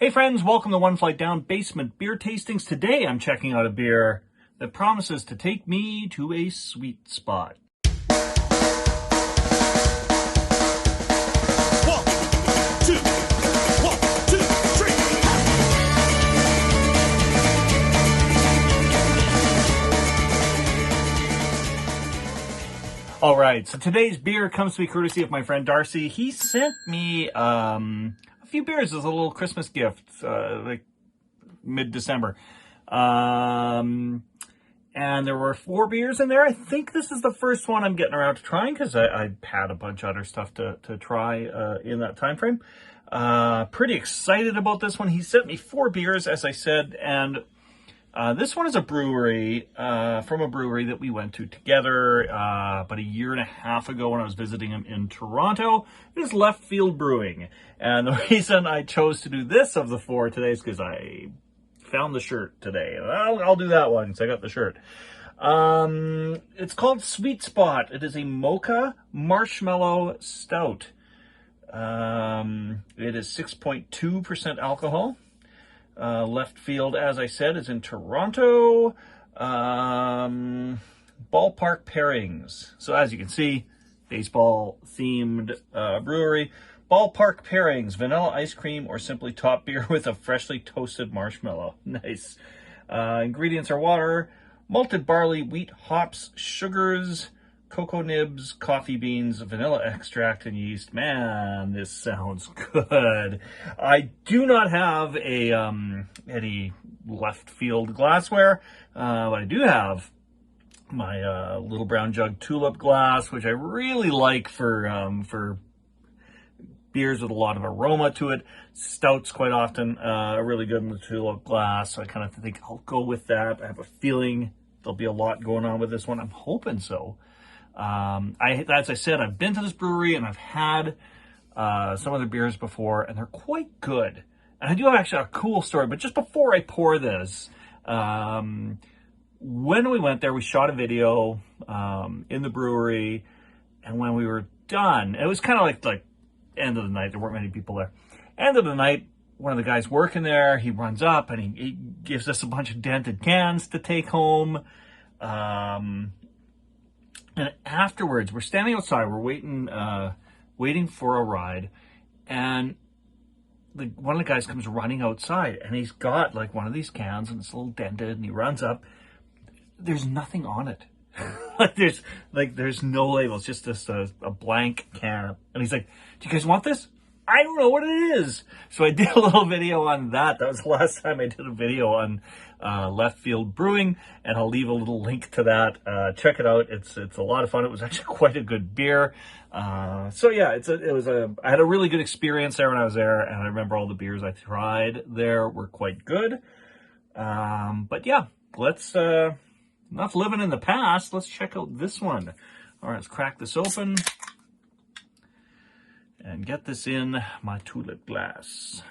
Hey friends, welcome to One Flight Down Basement Beer Tastings. Today I'm checking out a beer that promises to take me to a sweet spot. One, two, three. All right, so today's beer comes to me courtesy of my friend Darcy. He sent me a few beers as a little Christmas gift, like mid-December. And there were 4 beers in there. I think this is the first one I'm getting around to trying because I had a bunch of other stuff to try in that time frame. Pretty excited about this one. He sent me 4 beers, as I said, and this one is a brewery, from a brewery that we went to together about a year and a half ago when I was visiting him in Toronto. It is Left Field Brewing. And the reason I chose to do this of the 4 today is because I found the shirt today. I'll do that one because I got the shirt. It's called Sweet Spot. It is a mocha marshmallow stout. It is 6.2% alcohol. Left Field, as I said, is in Toronto. Ballpark Pairings. So as you can see, baseball-themed brewery. Ballpark Pairings, vanilla ice cream, or simply top beer with a freshly toasted marshmallow. Nice. Ingredients are water, malted barley, wheat, hops, sugars, cocoa nibs, coffee beans, vanilla extract, and yeast. Man, this sounds good. I do not have any Left Field glassware, but I do have my little brown jug tulip glass, which I really like for beers with a lot of aroma to it. Stouts quite often are really good in the tulip glass, so I kind of think I'll go with that. I have a feeling there'll be a lot going on with this one. I'm hoping so. As I said, I've been to this brewery and I've had some of their beers before, and they're quite good. And I do have actually a cool story, but just before I pour this, when we went there, we shot a video in the brewery, and when we were done, it was kind of like end of the night. There weren't many people there. End of the night, one of the guys working there, he runs up and he gives us a bunch of dented cans to take home. And afterwards, we're standing outside, we're waiting for a ride, and one of the guys comes running outside, and he's got like one of these cans, and it's a little dented, and he runs up. There's nothing on it. there's no label. It's just a blank can. And he's like, "Do you guys want this?" I don't know what it is. So I did a little video on that. That was the last time I did a video on Left Field Brewing, and I'll leave a little link to that. Check it out. It's a lot of fun. It was actually quite a good beer. So yeah, I had a really good experience there when I was there, and I remember all the beers I tried there were quite good. But yeah, let's enough living in the past. Let's check out this one. All right, let's crack this open and get this in my tulip glass.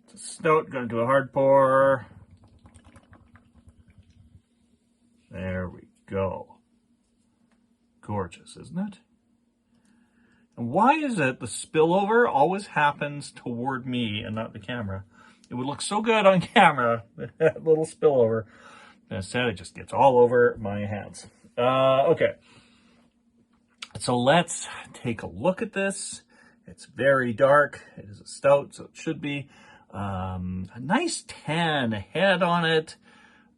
It's a stout, gonna do a hard pour. There we go. Gorgeous, isn't it? And why is it the spillover always happens toward me and not the camera? It would look so good on camera, that little spillover. Instead, it just gets all over my hands. Okay. So let's take a look at this. It's very dark. It is a stout, so it should be a nice tan head on it.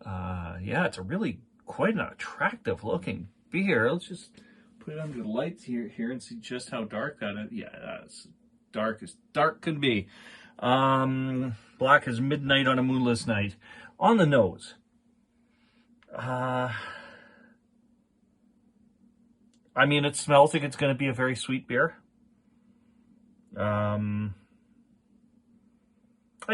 Yeah, it's a really quite an attractive looking beer. Let's just put it under the lights here and see just how dark that is. Yeah, that's dark as dark can be. Black as midnight on a moonless night. On the nose. I mean, it smells like it's going to be a very sweet beer. I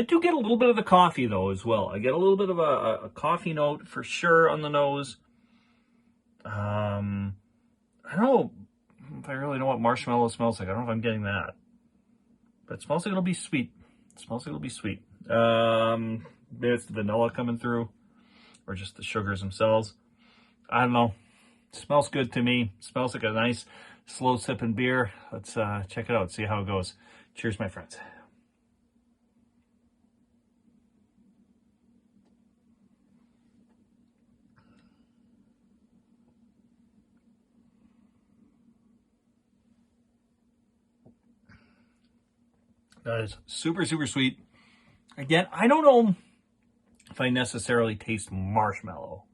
do get a little bit of the coffee, though, as well. I get a little bit of a coffee note for sure on the nose. I don't know if I really know what marshmallow smells like. I don't know if I'm getting that. But it smells like it'll be sweet. It smells like it'll be sweet. Maybe it's the vanilla coming through, or just the sugars themselves. I don't know. It smells good to me. It smells like a nice, slow sipping beer. Let's check it out, see how it goes. Cheers, my friends. That is super, super sweet. Again, I don't know if I necessarily taste marshmallow.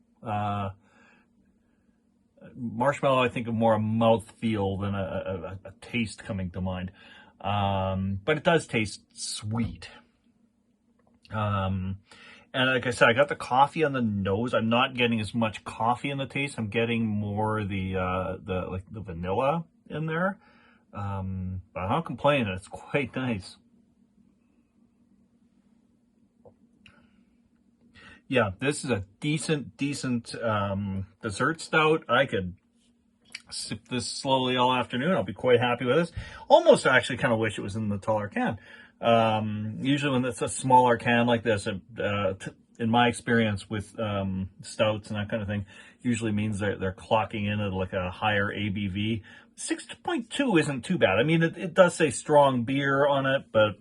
Marshmallow, I think of more a mouthfeel than a taste coming to mind. But it does taste sweet. And like I said, I got the coffee on the nose. I'm not getting as much coffee in the taste. I'm getting more the vanilla in there. But I'm not complaining. It's quite nice. Yeah, this is a decent dessert stout. I could sip this slowly all afternoon. I'll be quite happy with this. Almost actually kind of wish it was in the taller can. Usually when it's a smaller can like this, in my experience with stouts and that kind of thing, usually means they're clocking in at like a higher ABV. 6.2 isn't too bad. I mean, it does say strong beer on it, but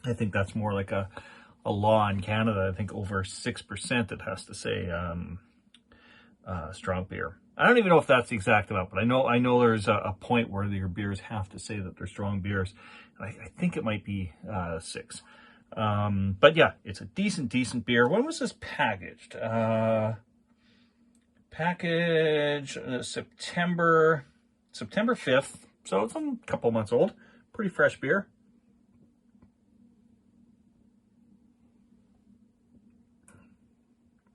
I think that's more like a law in Canada. I think over 6% it has to say strong beer. I don't even know if that's the exact amount, but I know there's a point where your beers have to say that they're strong beers. I think it might be 6. But yeah, it's a decent beer. When was this packaged? September 5th. So it's a couple months old. Pretty fresh beer.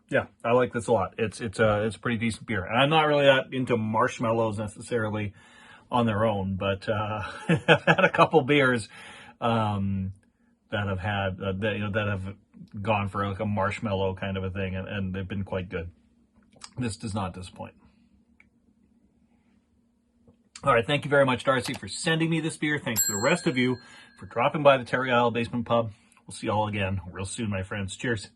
Yeah, I like this a lot. It's a pretty decent beer. And I'm not really that into marshmallows necessarily on their own, but I've had a couple beers that have had that have gone for like a marshmallow kind of a thing, and they've been quite good. This does not disappoint. All right, thank you very much, Darcy, for sending me this beer. Thanks to the rest of you for dropping by the Terry Isle Basement Pub. We'll see you all again real soon, my friends. Cheers.